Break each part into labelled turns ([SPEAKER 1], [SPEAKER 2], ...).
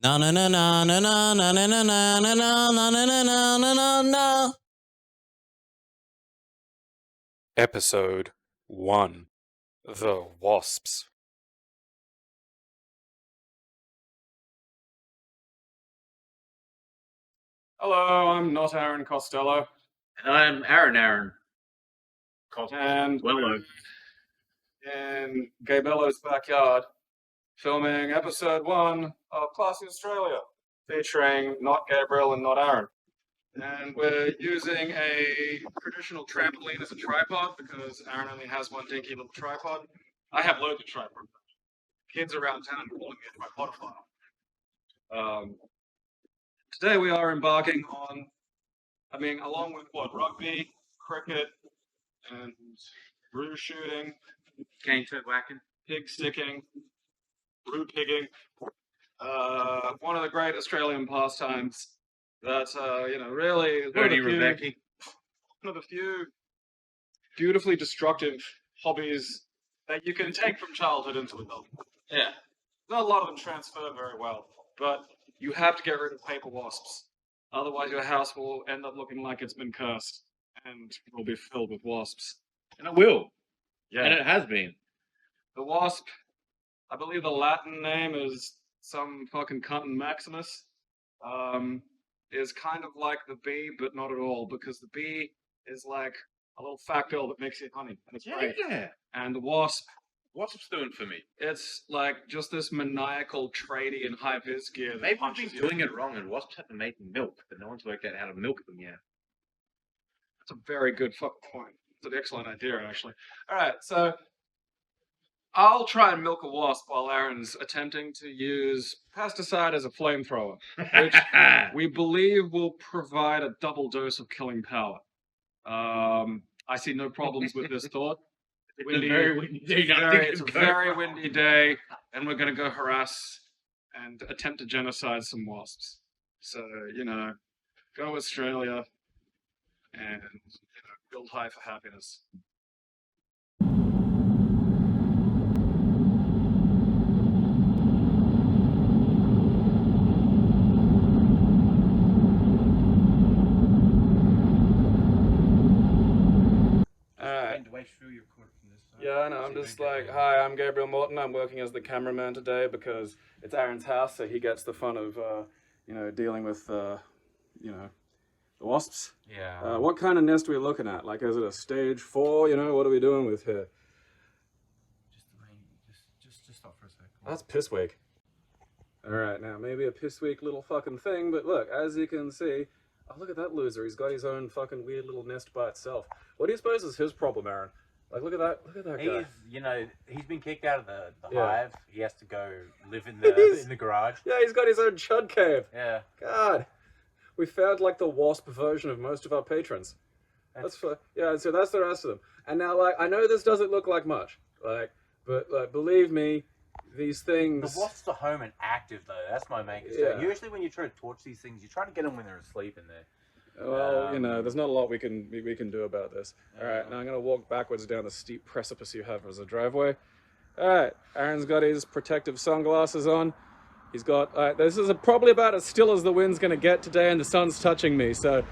[SPEAKER 1] Na na na na na na na na na na na na na na na na na.
[SPEAKER 2] Episode 1: The Wasps. Hello, I'm not Aaron Costello.
[SPEAKER 3] And I'm Aaron.
[SPEAKER 2] And
[SPEAKER 3] Wello.
[SPEAKER 2] in Gabriel's backyard, filming episode 1 of Classy Australia, featuring not Gabriel and not Aaron. And we're using a traditional trampoline as a tripod because Aaron only has one dinky little tripod. I have loads of tripods. Kids around town are calling me a tripodophile. Today we are embarking on, along with rugby, cricket, and brew shooting,
[SPEAKER 3] Cane toad whacking.
[SPEAKER 2] pig sticking, brew pigging, one of the great Australian pastimes that, really is
[SPEAKER 3] Bernie Rebecca.
[SPEAKER 2] one of the few beautifully destructive hobbies that you can take from childhood into adulthood.
[SPEAKER 3] Yeah.
[SPEAKER 2] Not a lot of them transfer very well, but you have to get rid of paper wasps. Otherwise your house will end up looking like it's been cursed and will be filled with wasps.
[SPEAKER 3] And it will.
[SPEAKER 2] Yeah.
[SPEAKER 3] And it has been.
[SPEAKER 2] The wasp, I believe the Latin name is some fucking cunt Maximus, is kind of like the bee, but not at all, because the bee is like a little fat girl that makes you honey, and it's great.
[SPEAKER 3] Yeah.
[SPEAKER 2] And the wasp,
[SPEAKER 3] What's it doing for me?
[SPEAKER 2] it's like just this maniacal tradie in high-vis gear that
[SPEAKER 3] Maybe I've
[SPEAKER 2] punches
[SPEAKER 3] been
[SPEAKER 2] you.
[SPEAKER 3] doing it wrong and wasps have to make milk, but no one's worked out how to milk them yet.
[SPEAKER 2] That's a very good fucking point. It's an excellent idea, actually. Alright, so I'll try and milk a wasp while Aaron's attempting to use pesticide as a flamethrower, which we believe will provide a double dose of killing power. I see no problems with this thought.
[SPEAKER 3] It's a very windy day.
[SPEAKER 2] It's a very windy day, and we're going to go harass and attempt to genocide some wasps. So, go Australia and build high for happiness. Yeah, I know. I'm just like, hi, I'm Gabriel Morton. I'm working as the cameraman today because it's Aaron's house, so he gets the fun of, dealing with, the wasps.
[SPEAKER 3] Yeah.
[SPEAKER 2] What kind of nest are we looking at? Like, is it a stage 4? What are we doing with here?
[SPEAKER 3] Just stop for a second.
[SPEAKER 2] That's piss week. Alright, now maybe a piss week little fucking thing, but look, as you can see, oh, look at that loser. He's got his own fucking weird little nest by itself. What do you suppose is his problem, Aaron? Like, look at that guy.
[SPEAKER 4] He's been kicked out of the
[SPEAKER 2] Yeah.
[SPEAKER 4] hive. He has to go live in the garage.
[SPEAKER 2] Yeah, he's got his own chud cave.
[SPEAKER 4] Yeah.
[SPEAKER 2] God. We found, like, the wasp version of most of our patrons. So that's the rest of them. And now, like, I know this doesn't look like much, but believe me, these things...
[SPEAKER 4] The wasps are home and active, though. That's my main concern.
[SPEAKER 2] Yeah.
[SPEAKER 4] Usually when you try to torch these things, you try to get them when they're asleep in there.
[SPEAKER 2] Well, there's not a lot we can do about this. Alright, now I'm going to walk backwards down the steep precipice you have as a driveway. Alright, Aaron's got his protective sunglasses on. He's got, this is probably about as still as the wind's going to get today, and the sun's touching me, so,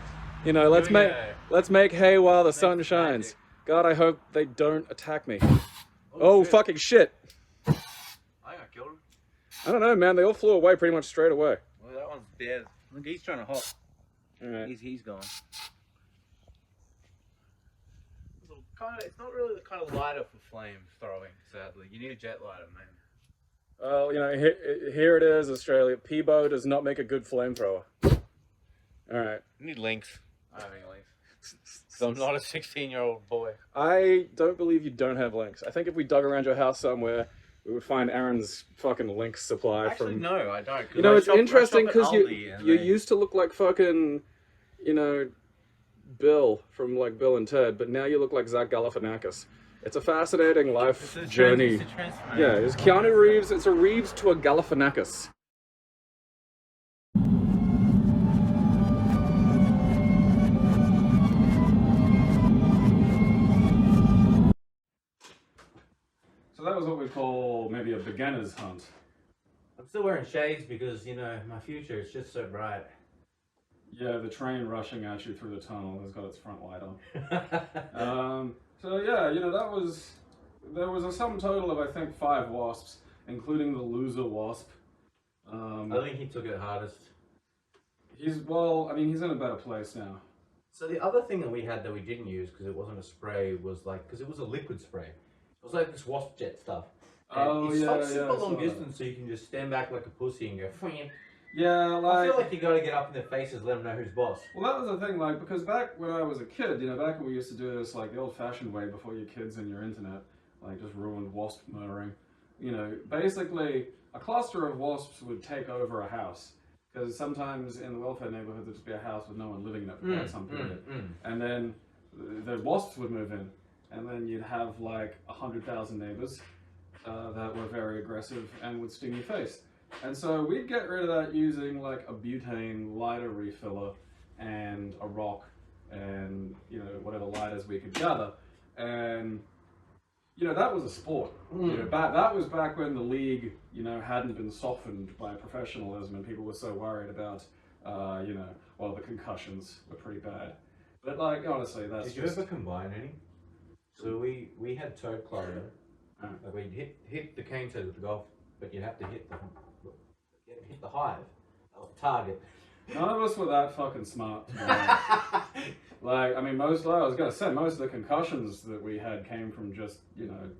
[SPEAKER 2] let's make hay while the sun shines. God, I hope they don't attack me. Oh, shit. Fucking shit!
[SPEAKER 4] I got killed him.
[SPEAKER 2] I don't know, man, they all flew away pretty much straight away.
[SPEAKER 4] Well, that one's dead. Look, he's trying to hop.
[SPEAKER 2] Alright.
[SPEAKER 4] He's gone. It's not really the kind of lighter for flame throwing, sadly. You need a jet lighter, man.
[SPEAKER 2] Well, here it is, Australia. Peebo does not make a good flamethrower. Alright.
[SPEAKER 4] You need links. I don't have any links. So I'm not a 16-year-old boy.
[SPEAKER 2] I don't believe you don't have links. I think if we dug around your house somewhere, we would find Aaron's fucking link supply.
[SPEAKER 4] Actually, no, I don't.
[SPEAKER 2] It's interesting because you used to look like fucking, Bill from like Bill and Ted, but now you look like Zach Galifianakis. It's a fascinating life journey.
[SPEAKER 4] It's a transformation.
[SPEAKER 2] Yeah, it's Keanu Reeves. It's a Reeves to a Galifianakis. So that was what we call maybe a beginner's hunt.
[SPEAKER 4] A I'm still wearing shades because, you know, my future is just so bright.
[SPEAKER 2] Yeah, the train rushing at you through the tunnel has got its front light on. So yeah, you know, there was a sum total of I think 5 wasps, including the loser wasp.
[SPEAKER 4] I think he took it hardest.
[SPEAKER 2] He's in a better place now.
[SPEAKER 4] So the other thing that we had that we didn't use because it wasn't a spray was like, because it was a liquid spray. It was like this wasp jet stuff. And it stops super long distance, so you can just stand back like a pussy and go.
[SPEAKER 2] Yeah, like
[SPEAKER 4] I feel like you got to get up in their faces, let them know who's boss.
[SPEAKER 2] Well, that was the thing, like, because back when I was a kid, you know, back when we used to do this, like, the old-fashioned way before your kids and your internet, like, just ruined wasp murdering, you know, basically, a cluster of wasps would take over a house. Because sometimes in the welfare neighborhood, there'd just be a house with no one living in it for quite some period. And then the wasps would move in. And then you'd have, like, 100,000 neighbors that were very aggressive and would sting your face. And so we'd get rid of that using like a butane lighter refiller and a rock and, you know, whatever lighters we could gather. And, you know, that was a sport. You know, that was back when the league, you know, hadn't been softened by professionalism and people were so worried about, you know, well, the concussions were pretty bad. But like, honestly, that's
[SPEAKER 4] Did you ever combine any? So we had toad clone. Like we'd hit the cane toad with the golf, but you'd have to hit the hive. That was the target.
[SPEAKER 2] None of us were that fucking smart, to be honest. Like, I mean, most of the concussions that we had came from just, you know,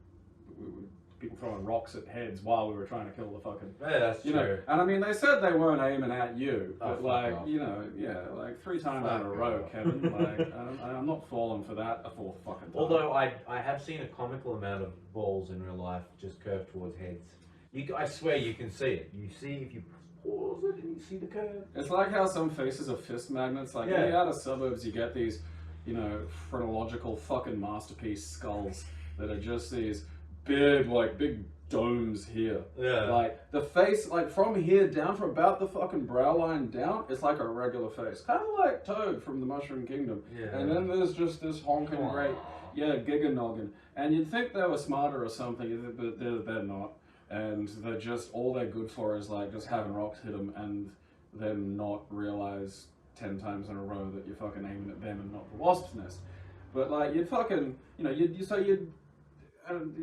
[SPEAKER 2] people throwing rocks at heads while we were trying to kill the fucking...
[SPEAKER 4] Yeah, that's true.
[SPEAKER 2] Know, and I mean, they said they weren't aiming at you, but like,
[SPEAKER 4] off.
[SPEAKER 2] you know, yeah, like 3 times in a row, Kevin. Like, I'm not falling for that a 4th fucking time.
[SPEAKER 4] Although I have seen a comical amount of balls in real life just curve towards heads. I swear you can see it. You see if you pause it and you see the curve.
[SPEAKER 2] It's like how some faces are fist magnets. Like in the outer suburbs, you get these, you know, phrenological fucking masterpiece skulls that are just these big domes here.
[SPEAKER 4] Yeah.
[SPEAKER 2] Like the face, like from here down, from about the fucking brow line down, it's like a regular face, kind of like Toad from the Mushroom Kingdom.
[SPEAKER 4] Yeah.
[SPEAKER 2] And then there's just this honking great, giga noggin. And you'd think they were smarter or something, but they're not. And they're just, all they're good for is like just having rocks hit them and then not realize 10 times in a row that you're fucking aiming at them and not the wasp's nest. But like you'd fucking, you know, you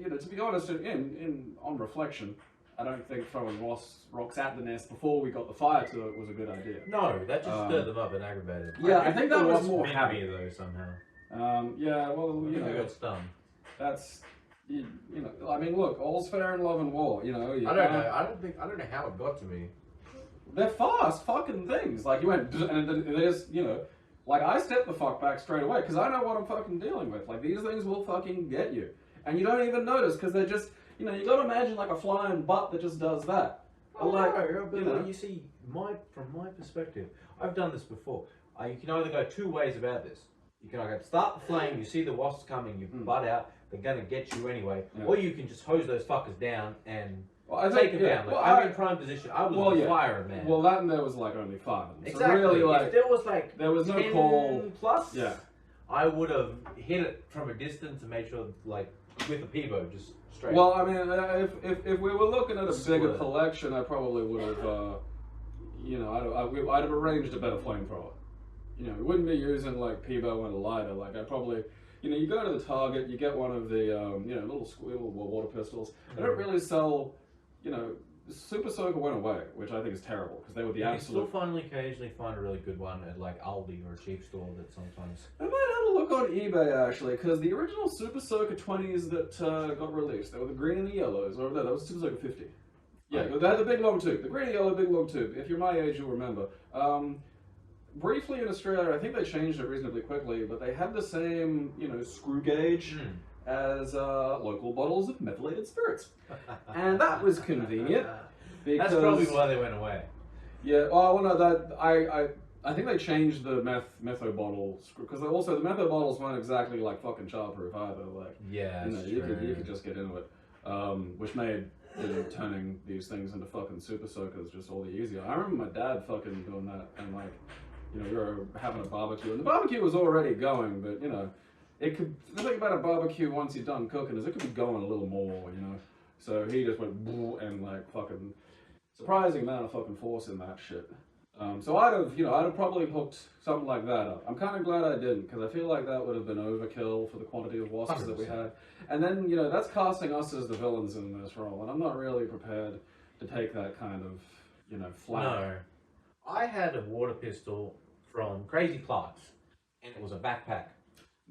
[SPEAKER 2] know, to be honest, on reflection, I don't think throwing rocks at the nest before we got the fire to it was a good idea.
[SPEAKER 4] No, that just stirred them up and aggravated.
[SPEAKER 2] Yeah, I think that was more
[SPEAKER 4] happy though somehow.
[SPEAKER 2] Yeah, well, you know,
[SPEAKER 4] they got stung.
[SPEAKER 2] That's. You know, I mean, look, all's fair in love and war, you know.
[SPEAKER 4] I don't know. I don't know how it got to me.
[SPEAKER 2] They're fast fucking things. Like, you went, and there's, you know, like, I stepped the fuck back straight away, because I know what I'm fucking dealing with. Like, these things will fucking get you. And you don't even notice, because they're just, you know, you gotta imagine, like, a flying butt that just does that.
[SPEAKER 4] Oh,
[SPEAKER 2] like,
[SPEAKER 4] but you know, you see, from my perspective, I've done this before. You can either go 2 ways about this. You can either start the flame, you see the wasps coming, you butt out, they're gonna get you anyway, or you can just hose those fuckers down and take them down. Like, I'm in prime position. I was a fire man.
[SPEAKER 2] Well, that and there was like only 5 of them.
[SPEAKER 4] Exactly.
[SPEAKER 2] So really, like,
[SPEAKER 4] if there was like
[SPEAKER 2] there was no
[SPEAKER 4] 10
[SPEAKER 2] call
[SPEAKER 4] plus,
[SPEAKER 2] yeah,
[SPEAKER 4] I would have hit it from a distance and made sure, like, with a Peebo, just straight.
[SPEAKER 2] Well, I mean, if we were looking at a bigger collection, I probably would have, you know, I'd have arranged a better flamethrower. You know, we wouldn't be using like Peebo and a lighter. Like, I'd probably, you know, you go to the Target, you get one of the, you know, little water pistols. They don't really sell, you know, Super Soaker went away, which I think is terrible, because they were the absolute...
[SPEAKER 4] You still occasionally find a really good one at like Aldi or a cheap store that sometimes...
[SPEAKER 2] I might have a look on eBay actually, because the original Super Soaker 20s that got released, they were the green and the yellows, or no, that was Super Soaker 50. Yeah, they had the big long tube, the green and yellow big long tube. If you're my age, you'll remember. Briefly in Australia, I think they changed it reasonably quickly, but they had the same, you know, screw gauge as local bottles of methylated spirits. And that was convenient. Because,
[SPEAKER 4] that's probably why they went away.
[SPEAKER 2] Yeah, oh, well, no, I think they changed the metho bottle, because also the metho bottles weren't exactly like fucking childproof either. Like,
[SPEAKER 4] yeah,
[SPEAKER 2] you know, you could just get into it, which made, you know, turning these things into fucking super soakers just all the easier. I remember my dad fucking doing that, and like, you know, we were having a barbecue, and the barbecue was already going, but you know, it could. The thing about a barbecue once you're done cooking is it could be going a little more, you know. So he just went and like fucking surprising amount of fucking force in that shit. So I'd have probably hooked something like that up. I'm kind of glad I didn't, because I feel like that would have been overkill for the quantity of wasps that we had. And then, that's casting us as the villains in this role, and I'm not really prepared to take that kind of, flag.
[SPEAKER 4] No. I had a water pistol from Crazy Clark's, and it was a backpack.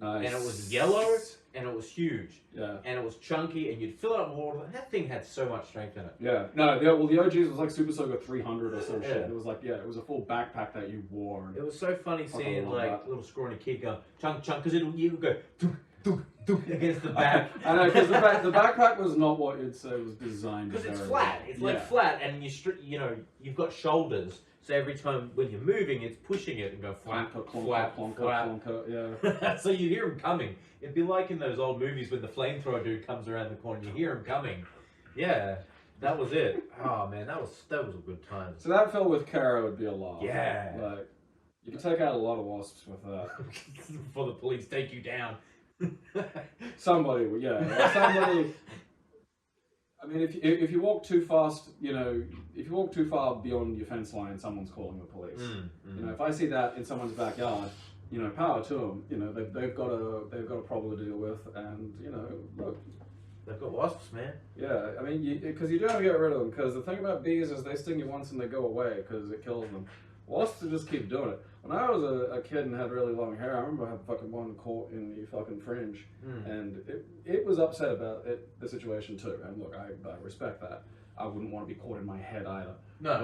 [SPEAKER 2] Nice.
[SPEAKER 4] And it was yellow, and it was huge.
[SPEAKER 2] Yeah.
[SPEAKER 4] And it was chunky, and you'd fill it up with water, and that thing had so much strength in it.
[SPEAKER 2] Yeah. No, the OGs was like Super Soaker 300 or some shit. It was like, it was a full backpack that you wore. And
[SPEAKER 4] it was so funny seeing like little scrawny kid go chunk, because you would go against the back.
[SPEAKER 2] I know, because the backpack was not what you'd say was designed.
[SPEAKER 4] Because it's flat. It's like flat, and you've got shoulders. So every time when you're moving, it's pushing it and go flap, flap, flap.
[SPEAKER 2] Yeah.
[SPEAKER 4] So you hear him coming. It'd be like in those old movies when the flamethrower dude comes around the corner. You hear him coming. Yeah, that was it. Oh man, that was a good time.
[SPEAKER 2] So that filled with Kara would be a lot.
[SPEAKER 4] Yeah.
[SPEAKER 2] Like, you could take out a lot of wasps with that.
[SPEAKER 4] Before the police take you down.
[SPEAKER 2] Somebody, somebody. I mean, if you walk too fast, if you walk too far beyond your fence line, someone's calling the police. If I see that in someone's backyard, power to them. They've got a problem to deal with, and look.
[SPEAKER 4] They've got wasps, man.
[SPEAKER 2] Yeah, I mean, because you do have to get rid of them. Because the thing about bees is they sting you once and they go away because it kills them. Wasps just keep doing it. When I was a kid and had really long hair, I remember I had fucking one caught in the fucking fringe, and it was upset about the situation too. And look, I respect that. I wouldn't want to be caught in my head either.
[SPEAKER 4] No.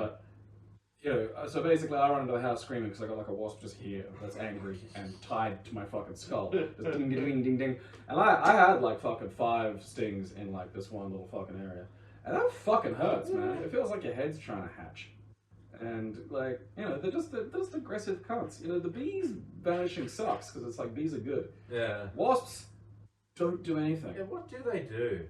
[SPEAKER 2] But so basically, I run into the house screaming because I got like a wasp just here that's angry and tied to my fucking skull. Just ding ding ding ding ding. And I had like fucking 5 stings in like this one little fucking area, and that fucking hurts, man. It feels like your head's trying to hatch. And like, they're just aggressive cunts. The bees vanishing sucks because it's like bees are good.
[SPEAKER 4] Yeah.
[SPEAKER 2] Wasps don't do anything.
[SPEAKER 4] Yeah, what do they do?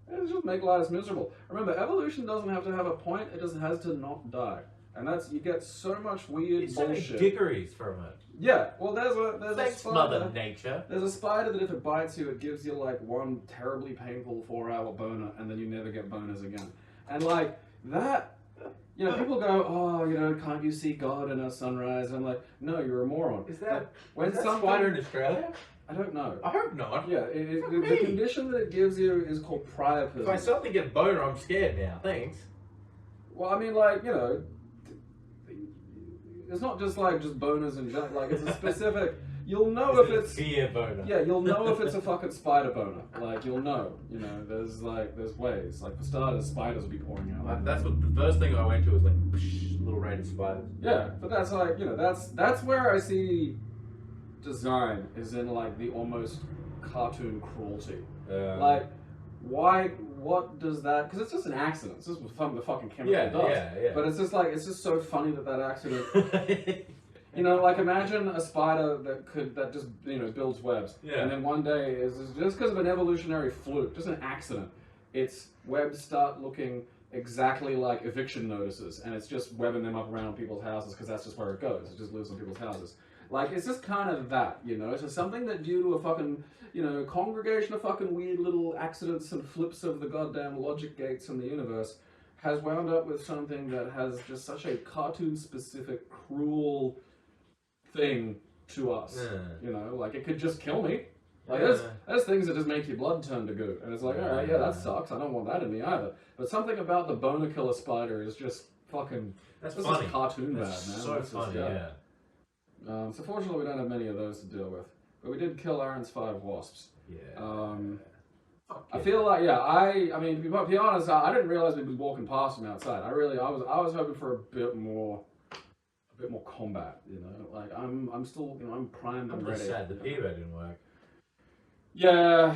[SPEAKER 2] They just make lives miserable. Remember, evolution doesn't have to have a point. It just has to not die. And you get so much weird
[SPEAKER 4] so many
[SPEAKER 2] bullshit.
[SPEAKER 4] dickeries from it.
[SPEAKER 2] Yeah. Well, there's
[SPEAKER 4] Thanks,
[SPEAKER 2] a spider.
[SPEAKER 4] Mother Nature.
[SPEAKER 2] There's a spider that if it bites you, it gives you like one terribly painful 4-hour boner, and then you never get boners again. And like that. People go, oh, can't you see God in a sunrise? And I'm like, no, you're a moron.
[SPEAKER 4] Is that
[SPEAKER 2] spider
[SPEAKER 4] in Australia?
[SPEAKER 2] I don't know.
[SPEAKER 4] I hope not.
[SPEAKER 2] Yeah, the condition that it gives you is called priapism.
[SPEAKER 4] If I suddenly get a boner, I'm scared now. Thanks.
[SPEAKER 2] Well, I mean, like, it's not just boners and junk. Like, it's a specific. You'll know if it's
[SPEAKER 4] fear boner.
[SPEAKER 2] Yeah, you'll know if it's a fucking spider boner. Like, you'll know. There's ways. Like, for starters, spiders will be pouring out.
[SPEAKER 4] That's what the first thing I went to was like little rain of spiders.
[SPEAKER 2] Yeah, but that's like, that's where I see design is in like the almost cartoon cruelty. Like, why? What does that? Because it's just an accident. It's just what the fucking chemical does.
[SPEAKER 4] Yeah.
[SPEAKER 2] But it's just so funny that accident. Like imagine a spider that just builds webs, and then one day is just because of an evolutionary fluke, just an accident, its webs start looking exactly like eviction notices, and it's just webbing them up around people's houses because that's just where it goes. It just lives in people's houses. Like it's just kind of that, It's just something that due to a fucking congregation of fucking weird little accidents and flips of the goddamn logic gates in the universe has wound up with something that has just such a cartoon-specific, cruel thing to us. Like it could just kill me. Like there's things that just make your blood turn to goo, and it's like, all right, that sucks. I don't want that in me either. But something about the boner killer spider is just fucking.
[SPEAKER 4] That's
[SPEAKER 2] this
[SPEAKER 4] funny.
[SPEAKER 2] Is cartoon
[SPEAKER 4] that's
[SPEAKER 2] bad, man.
[SPEAKER 4] So funny, yeah.
[SPEAKER 2] So fortunately, we don't have many of those to deal with, but we did kill Aaron's 5 wasps.
[SPEAKER 4] Yeah.
[SPEAKER 2] I feel like, I mean, to be honest, I didn't realize we'd be walking past him outside. I was hoping for a bit more combat, Like I'm still, I'm primed and ready.
[SPEAKER 4] I'm just sad the Peebo didn't work.
[SPEAKER 2] Yeah.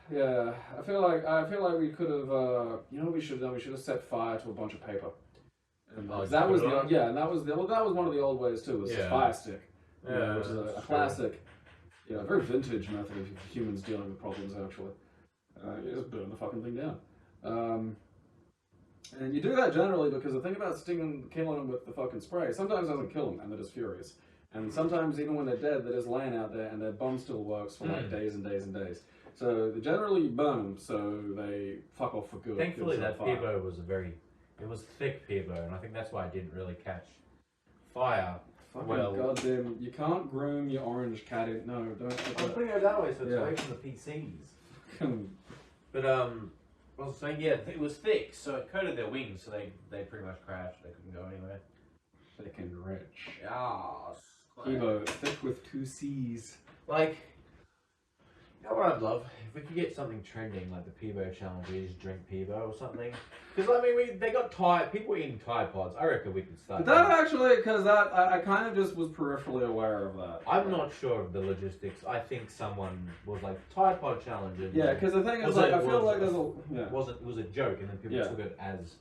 [SPEAKER 2] I feel like we could have, we should have set fire to a bunch of paper. And that was that was one of the old ways too. Was the fire stick, which is a classic, very vintage method of humans dealing with problems. Actually, you just burn the fucking thing down. And you do that generally because the thing about killing them with the fucking spray sometimes doesn't kill them, and they're just furious. And sometimes even when they're dead, they're just laying out there, and their bomb still works for like days and days and days. So generally you burn them, so they fuck off for good.
[SPEAKER 4] Thankfully, that Peebo was a very It was thick Peebo, and I think that's why I didn't really catch fire.
[SPEAKER 2] Fucking
[SPEAKER 4] Well-
[SPEAKER 2] goddamn, you can't groom your orange cat in. No, don't.
[SPEAKER 4] I'm putting it that way so it's
[SPEAKER 2] Yeah.
[SPEAKER 4] away from the PCs.
[SPEAKER 2] Fucking-
[SPEAKER 4] But I was saying, yeah, it was thick, so it coated their wings, so they pretty much crashed. They couldn't go anywhere.
[SPEAKER 2] Thick and rich.
[SPEAKER 4] Ah,
[SPEAKER 2] Peebo, thick with 2 C's.
[SPEAKER 4] like, you know what I'd love? If we could get something trending, like the Peebo challenge, where you just drink Peebo or something. Because I mean, they got people were eating Tide Pods. I reckon we could start.
[SPEAKER 2] But that actually, because I kind of just was peripherally aware of that.
[SPEAKER 4] I'm not sure of the logistics. I think someone was like Tide Pod challenge. And
[SPEAKER 2] Yeah, because the thing is,
[SPEAKER 4] Was
[SPEAKER 2] like,
[SPEAKER 4] it-
[SPEAKER 2] I feel
[SPEAKER 4] was-
[SPEAKER 2] like there's a. Yeah.
[SPEAKER 4] it was a joke, and then people
[SPEAKER 2] Yeah.
[SPEAKER 4] took it as.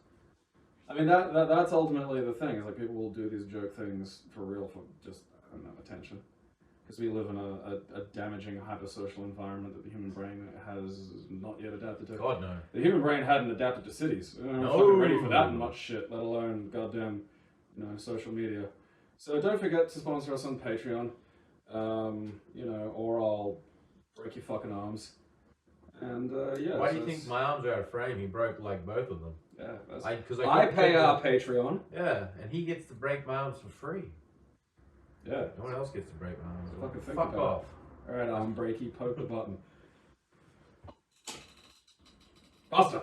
[SPEAKER 2] I mean, that's ultimately the thing, is like people will do these joke things for real for just, I don't know, attention. Because we live in a damaging hypersocial environment that the human brain has not yet adapted to.
[SPEAKER 4] God no.
[SPEAKER 2] The human brain hadn't adapted to cities. We're not fucking ready for that much shit, let alone goddamn, social media. So don't forget to sponsor us on Patreon, or I'll break your fucking arms. And yeah.
[SPEAKER 4] Why
[SPEAKER 2] so
[SPEAKER 4] do you think
[SPEAKER 2] it's-
[SPEAKER 4] my arms are out of frame? He broke like both of them.
[SPEAKER 2] Yeah, that's.
[SPEAKER 4] Because
[SPEAKER 2] I pay our Patreon.
[SPEAKER 4] Yeah, and he gets to break my arms for free.
[SPEAKER 2] Yeah.
[SPEAKER 4] No one else gets to break my arms.
[SPEAKER 2] Fucking think
[SPEAKER 4] Fuck
[SPEAKER 2] about
[SPEAKER 4] off.
[SPEAKER 2] Alright, arm breaky, poke the button. Faster!